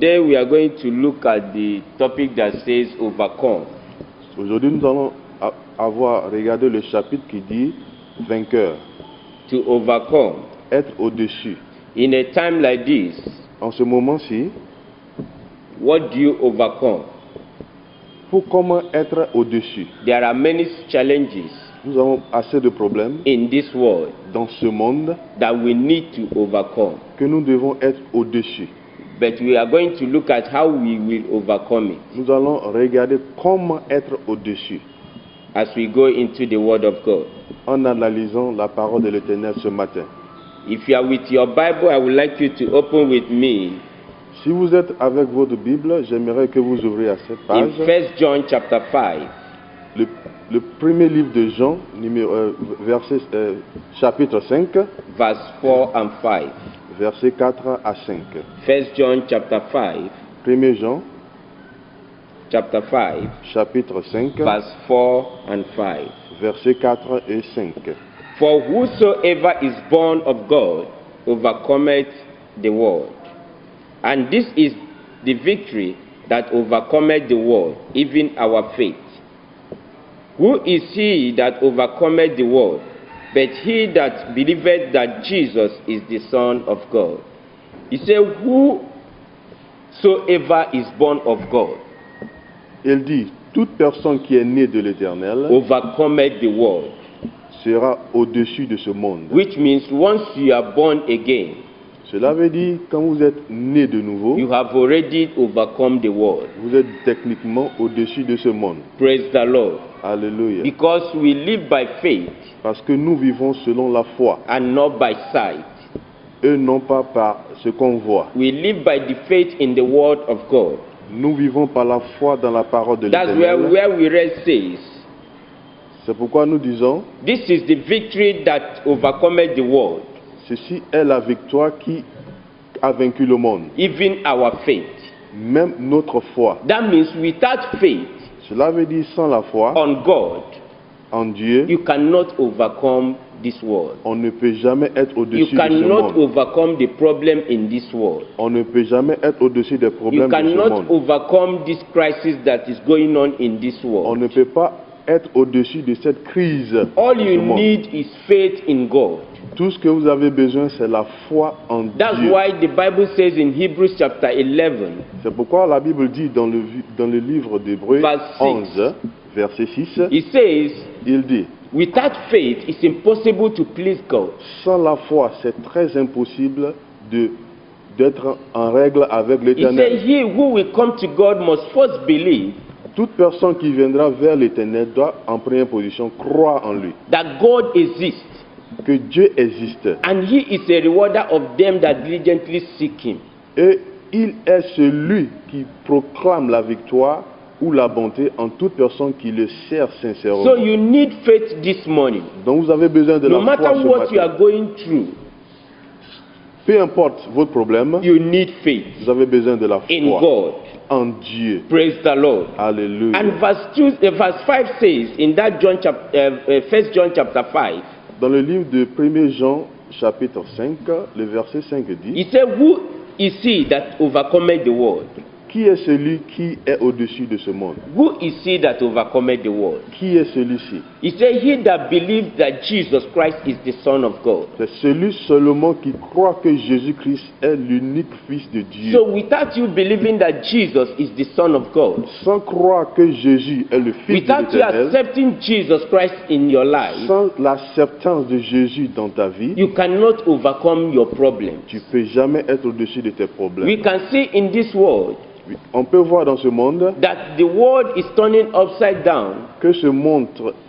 Today we are going to look at the topic that says overcome. Aujourd'hui, nous allons avoir regardé le chapitre qui dit vainqueur, To overcome. être au-dessus. In a time like this, En ce moment-ci, what do you overcome? pour comment être au-dessus, There are many challenges nous avons assez de problèmes in this world dans ce monde that we need to overcome. que nous devons être au-dessus. But we are going to look at how we will overcome it Nous allons regarder comment être au-dessus as we go into the Word of God. en analysant la parole de l'Éternel ce matin. If you are with your Bible, I would like you to open with me Si vous êtes avec votre Bible, j'aimerais que vous ouvriez à cette in page 1 John chapter 5, le premier livre de Jean, chapitre 5, verse 4 and 5. versets 4 à 5. 1 John chapter 5, 1 Jean, chapter 5, chapitre 5, verse 4 and 5. versets 4 et 5. For whosoever is born of God overcometh the world. And this is the victory that overcometh the world, even our faith. Who is he that overcometh the world, but he that believeth that Jesus is the Son of God? He said, whosoever is born of God Il dit, toute personne qui est née de l'Éternel overcometh the world. sera au-dessus de ce monde. Which means once you are born again, Cela veut dire, quand vous êtes né de nouveau, you have already overcome the world. vous êtes techniquement au-dessus de ce monde. Praise the Lord. Alléluia. Because we live by faith Parce que nous vivons selon la foi, and not by sight. et non pas par ce qu'on voit. We live by the faith in the word of God. Nous vivons par la foi dans la parole de That's l'Éternel. where we read says, C'est pourquoi nous disons, this is the victory that overcometh the world, ceci est la victoire qui a vaincu le monde, even our faith. même notre foi. That means without faith Cela veut dire sans la foi on God, en Dieu, you cannot overcome this world. on ne peut jamais être You au-dessus de ce cannot monde. overcome the problem in this world. On ne peut jamais être au-dessus des You problèmes de ce cannot monde. overcome this crisis that is going on in this On world. ne peut pas être au-dessus de cette crise. All de ce you monde. need is faith in God. Tout ce que vous avez besoin, c'est la foi en That's Dieu. why the Bible says in Hebrews chapter 11, C'est pourquoi la Bible dit dans le livre d'Hébreux Verse 6. 11, verset 6, it says, il dit, without faith it's impossible to please God. sans la foi, c'est très impossible d'être en règle avec He said, l'Éternel. he who will come to God must first believe Toute personne qui viendra vers l'Éternel doit, en première position, croire en lui, that God exists, que Dieu existe. and he is a rewarder of them that diligently seek him. Et il est celui qui proclame la victoire ou la bonté en toute personne qui le sert sincèrement. So you need faith this morning. Donc vous avez besoin de No la foi matter ce what you matin. are going through, Peu importe votre problème, you need faith vous avez besoin de la in foi God. en Dieu. Praise the Lord. Alléluia. And verse 5 says in that 1 John chapter 5, Dans le livre de 1 Jean chapitre 5, le verset 5 dit, he said, who is he that overcometh the world? qui est celui qui est au-dessus de ce monde? Who is he that overcometh the world? Qui est celui-ci? He said, he that believes that Jesus Christ is the Son of God. C'est celui seulement qui croit que Jésus-Christ est l'unique Fils de Dieu. So without you believing that Jesus is the Son of God, Sans croire que Jésus est le Fils de without you l'Éternel, accepting Jesus Christ in your life, sans l'acceptance de Jésus dans ta vie, you cannot overcome your problems. tu ne peux jamais être au-dessus de tes problèmes. We can see in this world On peut voir dans ce monde that the world is turning upside down. que ce monde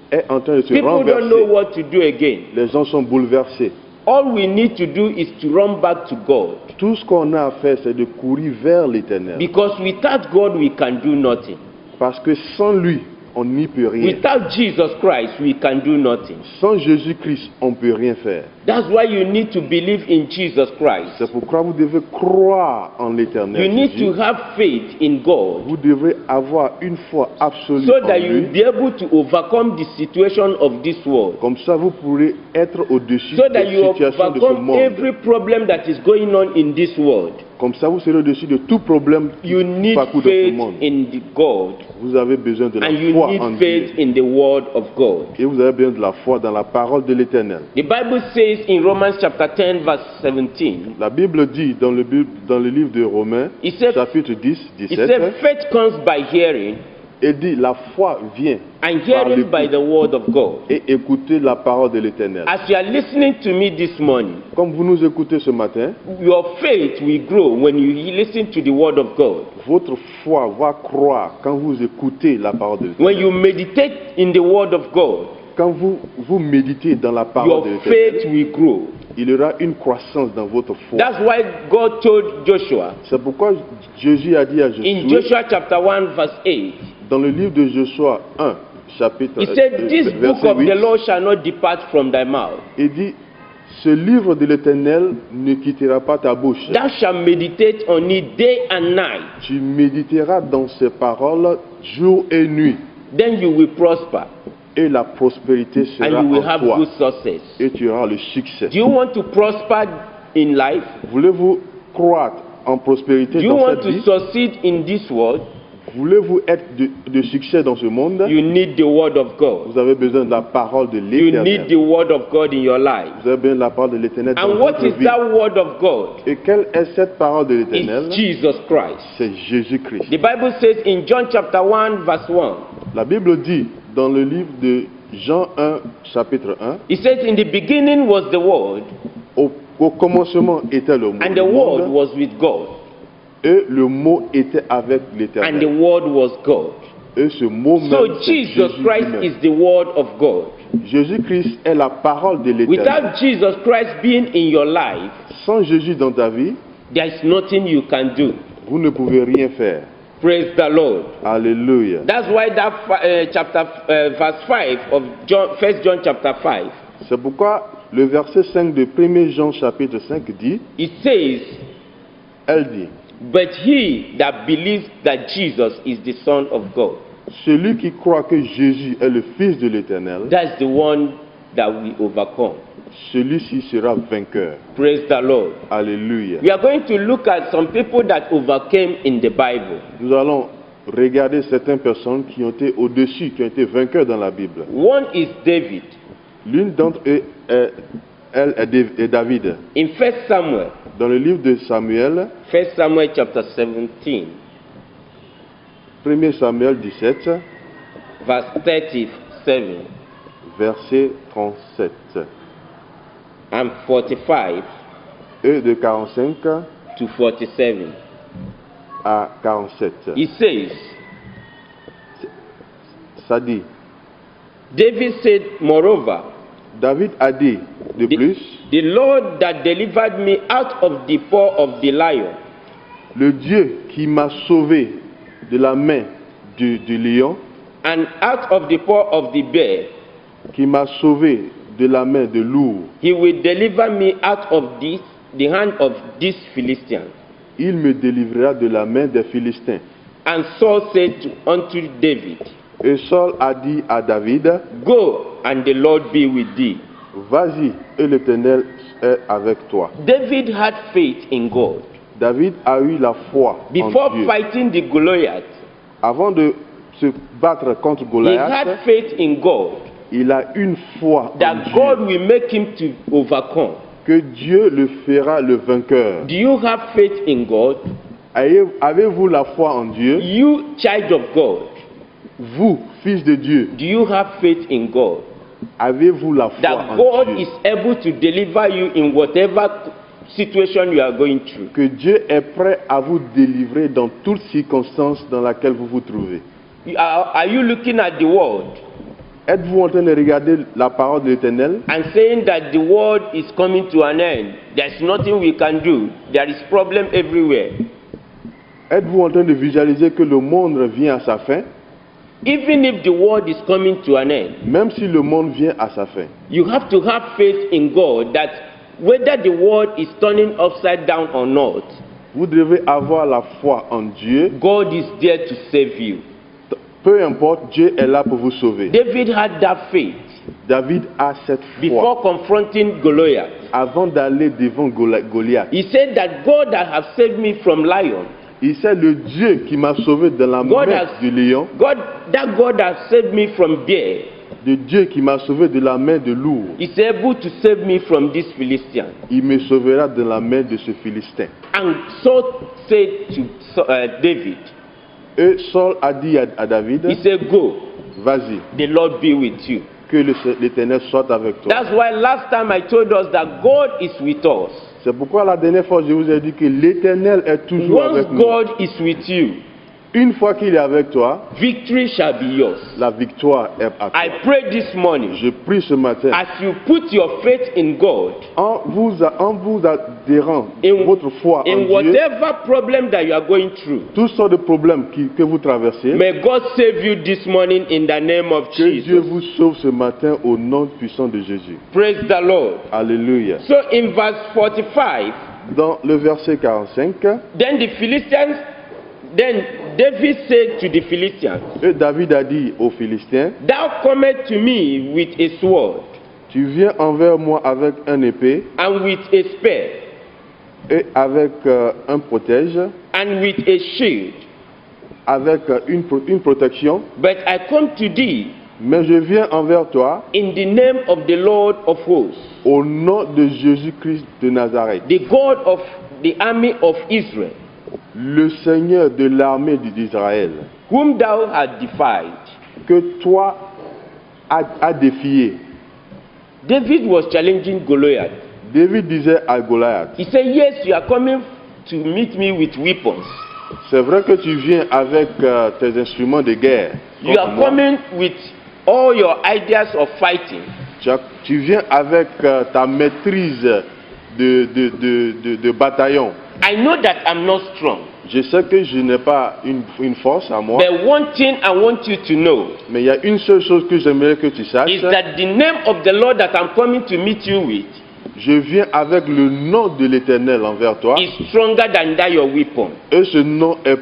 est en train de se People don't know renverser. what to do again. Les gens sont bouleversés. All we need to do is to run back to God. Tout ce qu'on a à faire, c'est de courir vers l'Éternel. Because without God, we can do nothing. Parce que sans lui, on n'y peut rien. Without Jesus Christ, we can do nothing. Sans Jésus-Christ, on ne peut rien faire. That's why you need to believe in Jesus Christ. C'est pourquoi vous devez croire en l'Éternel You need Jésus. to have faith in God Vous devrez avoir une foi absolue so en that you will lui. be able to overcome the situation of this world. Comme ça, vous pourrez être au-dessus So that des you situations de ce overcome monde. every problem that is going on in this world. Comme ça, vous serez au-dessus de tout problème qui You need parcourt dans ce faith monde. in the God, Vous avez besoin de la and you foi need en faith Dieu. in the Word of God. Et vous avez besoin de la foi dans la parole de l'Éternel. The Bible says in Romans chapter 10 verse 17, La Bible dit dans le livre de Romains, It said- chapitre 10, it 17, said faith comes by hearing, et dit la foi vient and par hearing by l'écoute the Word of God. et écouter la parole de l'Éternel. As you are listening to me this morning, Comme vous nous écoutez ce matin, your faith will grow when you listen to the Word of God. votre foi va croître quand vous écoutez la parole de l'Éternel. When you meditate in the Word of God, Quand vous méditez dans la parole your de l'Éternel, faith will grow. il y aura une croissance dans votre foi. That's why God told Joshua C'est pourquoi Jésus a dit à in Josué, Joshua chapter 1 verse 8, dans le livre de Joshua 1, chapitre he said, This book verset of 8, the law shall not depart from thy mouth. il dit, ce livre de l'Éternel ne quittera pas ta bouche. Thou shalt meditate on it day and night, Tu méditeras dans ces paroles jour et nuit, then you will prosper et la prospérité and sera you will en have toi, good success. et tu auras le succès. Do you want to prosper in life? Voulez-vous croître en prospérité Do you dans want cette to vie? succeed in this world? Voulez-vous être de succès dans ce monde? You need the word of God. Vous avez besoin de la parole de You need l'Éternel. the word of God in your life. Vous avez besoin de la parole de l'Éternel dans And what votre is vie. that word of God? Et quelle est cette parole de l'Éternel? It's Jesus Christ. C'est Jésus-Christ. The Bible says in John chapter 1 verse 1, La Bible dit dans le livre de Jean 1, chapitre 1, it says, In the beginning was the Word, au commencement était le mot, and the Word was with God, et le mot était avec and the l'Éternel. Word was God. Et ce mot même, So c'est Jesus Jésus Christ lui-même. is the Word of God. Jésus-Christ est la parole de l'Éternel. Without Jesus Christ being in your life, Sans Jésus dans ta vie, there is nothing you can do. vous ne pouvez rien faire. Praise the Lord. Alléluia. That's why that verse 5 of John, 1 John chapter 5, C'est pourquoi le verset 5 de 1 Jean chapitre 5 dit, it says, elle dit, But he that believes that Jesus is the Son of God, celui qui croit que Jésus est le Fils de l'Éternel, that's the one that we overcome. celui-ci sera vainqueur. Praise the Lord. Alléluia. We are going to look at some people that overcame in the Bible. Nous allons regarder certaines personnes qui ont été au-dessus, qui ont été vainqueurs dans la Bible. One is David. L'une d'entre eux est David. In 1 Samuel, Dans le livre de Samuel, 1 Samuel chapter 17, 1 Samuel 17, verse 37 verset 37, and 45 et de 45 to 47, à 47. it says, Ça dit, David said, Moreover, David a dit de plus, the Lord that delivered me out of the paw of the lion, le Dieu qui m'a sauvé de la main du lion, and out of the paw of the bear, qui m'a sauvé de la main de l'ours, he will deliver me out of the hand of this Philistine. il me délivrera de la main des Philistins. And Saul said unto David, Et Saul a dit à David, Go, and the Lord be with thee. vas-y, et l'Éternel est avec toi. David had faith in God. David a eu la foi Before en Dieu. fighting the Goliath, Avant de se battre contre he Goliath, had faith in God il a une foi en that Dieu, God will make him to overcome. que Dieu le fera le vainqueur. Do you have faith in God? Avez-vous la foi en Dieu? You, child of God, Vous, fils de Dieu, do you have faith in God? avez-vous la foi That en God Dieu? is able to deliver you in whatever situation you are going through. Que Dieu est prêt à vous délivrer dans toute circonstance dans laquelle vous vous trouvez. Are you looking at the world Êtes-vous en train de regarder la parole de l'Éternel and saying that the world is coming to an end? There's nothing we can do. There is problem everywhere. Êtes-vous en train de visualiser que le monde vient à sa fin? Even if the world is coming to an end, Même si le monde vient à sa fin, you have to have faith in God that whether the world is turning upside down or not, vous devez avoir la foi en Dieu. God is there to save you. Peu importe, Dieu est là pour vous sauver. David had that faith. David a cette foi. before confronting Goliath. Avant d'aller devant Goliath, He said that God that have saved me from lion, il sait le Dieu qui m'a sauvé de la God main has- du lion, that God has saved me from bear, de Dieu qui m'a sauvé de la main de l'ours. is able to save me from this Philistine. Il me sauvera de la main de ce Philistin. And Saul said to David, Et Saul a dit à David, he said, go, vas-y, the Lord be with you. que l'Éternel soit avec toi. That's why last time I told us that God is with us. C'est pourquoi la dernière fois je vous ai dit que l'Éternel est toujours Once avec nous. God is with you, Une fois qu'il est avec toi, victory shall be yours. la victoire est à toi. I pray this morning, Je prie ce matin, as you put your faith in God, en vous adhérant In- votre foi en in Dieu, whatever problem that you are going through, toutes sortes de problèmes que vous traversez, may God save you this morning in the name of que Dieu Jesus. vous sauve ce matin au nom puissant de Jésus. Praise the Lord. Alléluia. So in verse 45, Dans le verset 45, then David said to the Philistines, et David a dit aux Philistins, thou comest to me with a sword tu viens envers moi avec un épée and with a spear et avec un protège, and with a shield, avec une protection, but I come to thee mais je viens envers toi in the name of the Lord of hosts, au nom de Jésus-Christ de Nazareth, the God of the army of Israel, le Seigneur de l'armée d'Israël, whom thou hast defied. que toi as défié. David was challenging Goliath. David disait à Goliath, He said, yes, you are coming to meet me with weapons. c'est vrai que tu viens avec tes instruments de guerre. You contre are moi. coming with all your ideas of fighting. Tu viens avec ta maîtrise de bataillon. I know that I'm not strong. Je sais que je n'ai pas une force à moi, But one thing I want you to know mais il y a une seule chose que j'aimerais que tu saches. is that the name of the Lord that I'm coming to meet you with Je viens avec le nom de l'Éternel envers toi, is stronger than that your weapon. et ce nom est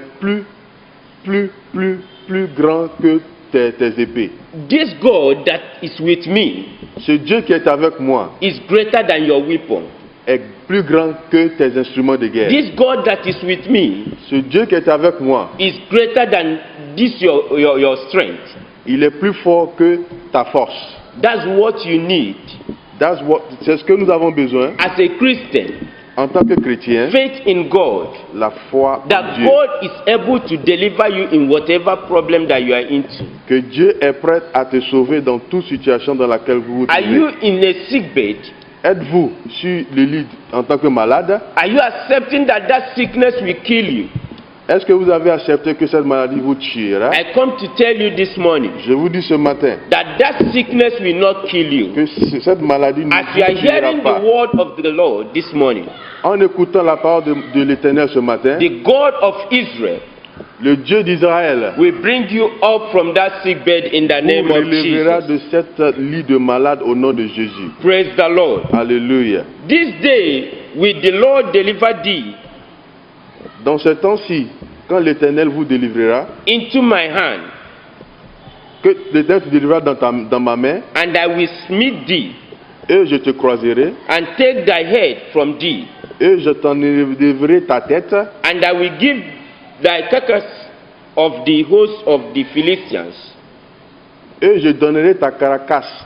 plus grand que tes épées. This God that is with me Ce Dieu qui est avec moi is greater than your weapon. est plus grand que tes instruments de guerre. This God that is with me Ce Dieu qui est avec moi, is greater than this your strength. il est plus fort que ta force. That's what you need C'est ce que nous avons besoin as a Christian. en tant que chrétiens, Faith in God, la foi en that Dieu. God is able to deliver you in whatever problem that you are into. Que Dieu est prêt à te sauver dans toute situation dans laquelle vous vous Are you trouvez. in a sick bed? Êtes-vous sur le lit en tant que malade? Are you accepting that sickness will kill you? Est-ce que vous avez accepté que cette maladie vous tuera? I come to tell you this morning Je vous dis ce matin that sickness will not kill you. que cette maladie ne As you are vous tuera hearing pas. the word of the Lord this morning, En écoutant la parole de l'Éternel ce matin, the God of Israel le Dieu d'Israël will bring you up from that sick bed in the name vous of relèvera Jesus. de cette lit de malade au nom de Jésus. Praise the Lord. Alléluia. This day will the Lord deliver thee Dans ce temps-ci, quand l'Éternel vous délivrera, into my hand, que l'Éternel te délivrera dans ma main, and I will smite thee, et je te croiserai, and take thy head from thee, et je t'enlèverai ta tête, and I will give thy carcass of the host of the Philistines. et je donnerai ta carcasse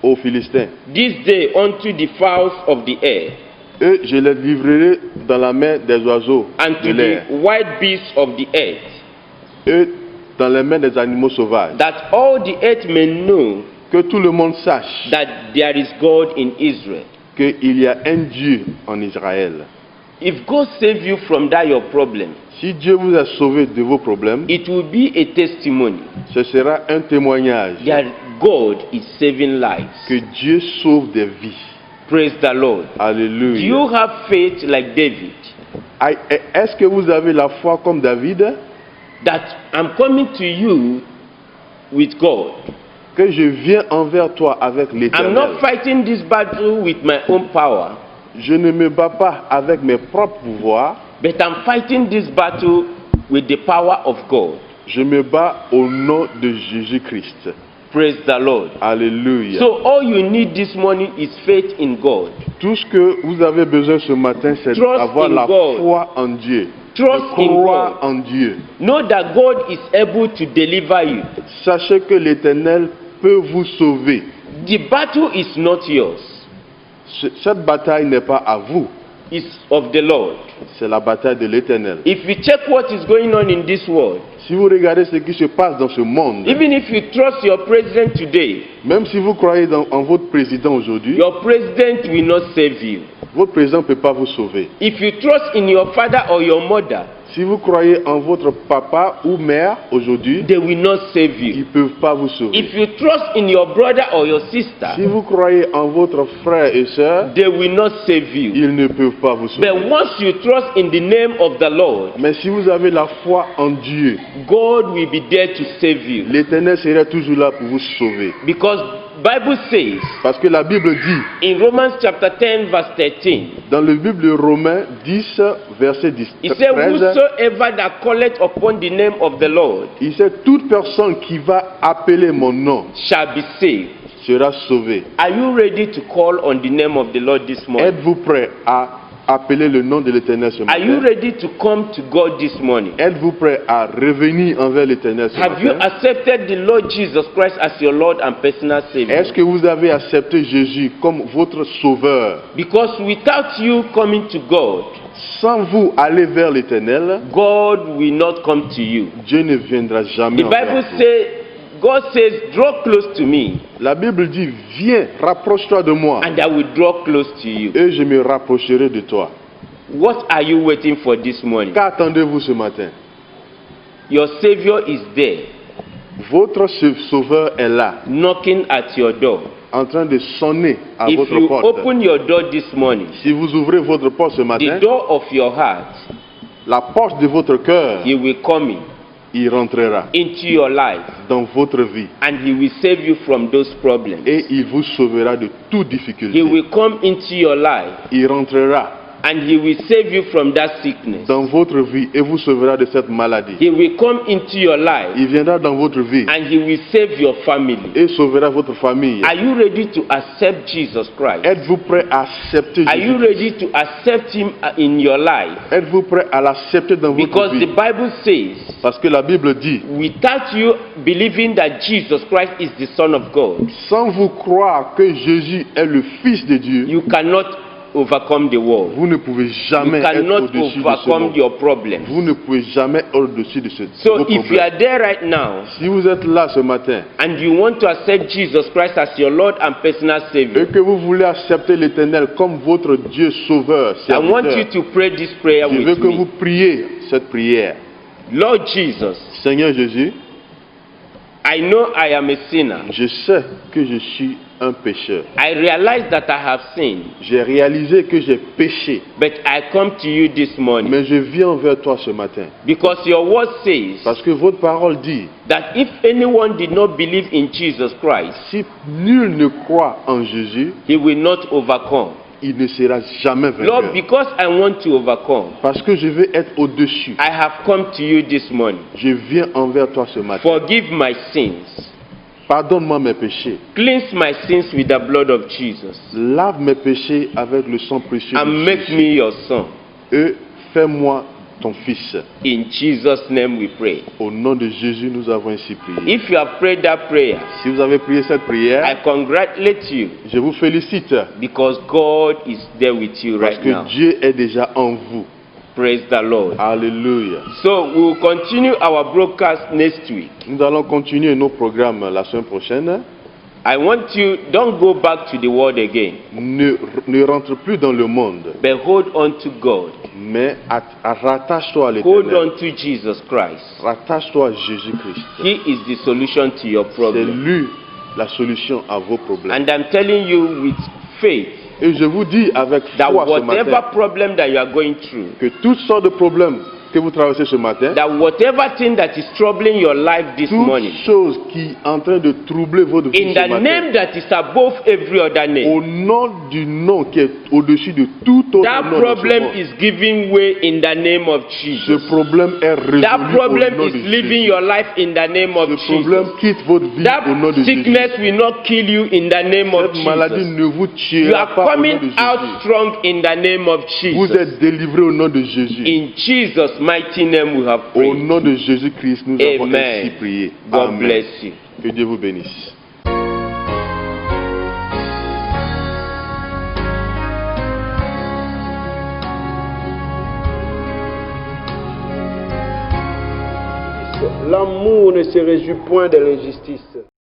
aux Philistins, This day unto the fowls of the air, et je les livrerai dans la main des oiseaux and de to l'air, the wild beasts of the earth, et dans les mains des animaux sauvages, that all the earth may know que tout le monde sache that there is God in Israel. qu'il y a un Dieu en Israël. If God save you from that your problem, Si Dieu vous a sauvé de vos problèmes, it will be a testimony ce sera un témoignage that God is saving lives. que Dieu sauve des vies. Praise the Lord. Do Alléluia. you have faith like David? Est-ce que vous avez la foi comme David, That I'm coming to you with God. que je viens envers toi avec I'm l'Éternel? not fighting this battle with my own power, Je ne me bats pas avec mes propres pouvoirs, but I'm fighting this battle with the power of God. je me bats au nom de Jésus-Christ. Praise the Lord. Alléluia. So all you need this morning is faith in God. Tout ce que vous avez besoin ce matin, c'est Trust d'avoir in la God. foi en Dieu. Trust De in croire God. en Dieu. Know that God is able to deliver you. Sachez que l'Éternel peut vous sauver. The battle is not yours. Cette bataille n'est pas à vous, It's of the Lord. c'est la bataille de l'Éternel. If you check what is going on in this world, Si vous regardez ce qui se passe dans ce monde, even if you trust your president today, même si vous croyez en votre président aujourd'hui, your president will not save you. votre président ne peut pas vous sauver. If you trust in your father or your mother, Si vous croyez en votre papa ou mère aujourd'hui, they will not save ils you. ne peuvent pas vous sauver. If you trust in your brother or your sister, Si vous croyez en votre frère et sœur, they will not save you. ils ne peuvent pas vous sauver. But once you trust in the name of the Lord, Mais si vous avez la foi en Dieu, God will be there to save you. l'Éternel sera toujours là pour vous sauver. Because Bible says Parce que la Bible dit, in Romans chapter 10 verse 13, dans le Bible de Romains 10, verset 10, it says, 13, whosoever that calleth upon the name of the Lord il sait toute personne qui va appeler mon nom shall be saved. sera sauvée. Are you ready to call on the name of the Lord this morning? Êtes-vous prêt à appeler le nom de l'Éternel ce Are you matin? ready to come to God this morning? Êtes-vous prêt à revenir envers l'Éternel ce Have you matin? accepted the Lord Jesus Christ as your Lord and personal Savior? Est-ce que vous avez accepté Jésus comme votre sauveur? Because without you coming to God, Sans vous aller vers l'Éternel, God will not come to you. Dieu ne viendra jamais The envers Bible vous. says, God says, draw close to me La Bible dit, viens, rapproche-toi de moi, and I will draw close to you. et je me rapprocherai de toi. What are you waiting for this morning? Qu'attendez-vous ce matin? Your Savior is there, Votre sauveur est là, knocking at your door. en train de sonner à If votre you porte. open your door this morning, Si vous ouvrez votre porte ce matin, the door of your heart, la porte de votre cœur, He will come in il rentrera into your life dans votre vie and He will save you from those problems. et il vous sauvera de toute He difficulté. will come into your life Il rentrera and He will save you from that sickness. dans votre vie et vous sauvera de cette maladie. He will come into your life Il viendra dans votre vie and He will save your family. et sauvera votre famille. Are you ready to accept Jesus Christ? Êtes-vous prêt à accepter Are you Jésus? ready to accept Him in your life? Êtes-vous prêt à l'accepter dans votre Because the vie? Bible says, Parce que la Bible dit, without you believing that Jesus Christ is the Son of God, sans vous croire que Jésus est le Fils de Dieu, you cannot overcome the world. vous ne pouvez You jamais être cannot au-dessus de ce overcome monde. your problems. Vous ne pouvez jamais être au-dessus de ce So vos if you problèmes. are there right now Si vous êtes là ce matin and you want to accept Jesus Christ as your Lord and personal et Savior, que vous voulez accepter l'Éternel comme votre Dieu sauveur, I want you serviteur, to pray this prayer je veux with que vous me. priez cette prière. Lord Jesus, Seigneur Jésus, I know I am a sinner. je sais que je suis un pécheur. I realize that I have sinned, J'ai réalisé que j'ai péché, but I come to you this morning mais je viens vers toi ce matin. because your word says Parce que votre parole dit, that if anyone did not believe in Jesus Christ, si nul ne croit en Jésus, he will not overcome. il ne sera jamais Lord, vainqueur. because I want to overcome, Parce que je veux être au-dessus. I have come to you this morning. Je viens envers toi ce matin. Forgive my sins. Pardonne-moi mes péchés. Cleanse my sins with the blood of Jesus. Lave mes péchés avec le sang précieux And de make Jésus. me your son. Et fais-moi ton fils. In Jesus' name we pray. Au nom de Jésus, nous avons ainsi prié. If you have prayed that prayer, Si vous avez prié cette I prière, congratulate you je vous félicite. because God is there with you Parce right que now. Dieu est déjà en vous. Praise the Lord. Alléluia. So we will continue our broadcast next week. Nous allons continuer nos programmes la semaine prochaine. I want you, don't go back to the world again, Ne rentre plus dans le monde, but hold on to God. mais rattache-toi à Hold l'Éternel. on to Jesus Christ. Rattache-toi à Jésus-Christ. He is the solution to your C'est problem. lui la solution à vos problèmes. And I'm telling you with faith Et je vous dis avec that foi ce whatever matin problem that you are going through, que toutes sortes de problèmes que vous traversez ce matin, that whatever thing that is troubling your life this toute morning, chose qui est en train de troubler votre vie in ce the matin, name that is above every other name, au nom du nom qui est au-dessus de tout autre that nom de ce problem monde, is giving way in the name of ce Jesus. problème est résolu That problem au nom is de living Jésus. your life in the name of Ce problème Jesus. quitte votre vie That au nom de Jésus. sickness will not kill you in the name of Cette maladie Jesus. ne vous You tuera are pas au nom coming de out Jésus. strong in the name of Vous Jesus. êtes délivrés au nom de Jésus. In Jesus' mighty name we have Au prayed. nom de Jésus-Christ, nous avons ainsi Amen. prié. God Amen. bless you. Que Dieu vous bénisse. L'amour ne se réjouit point de l'injustice.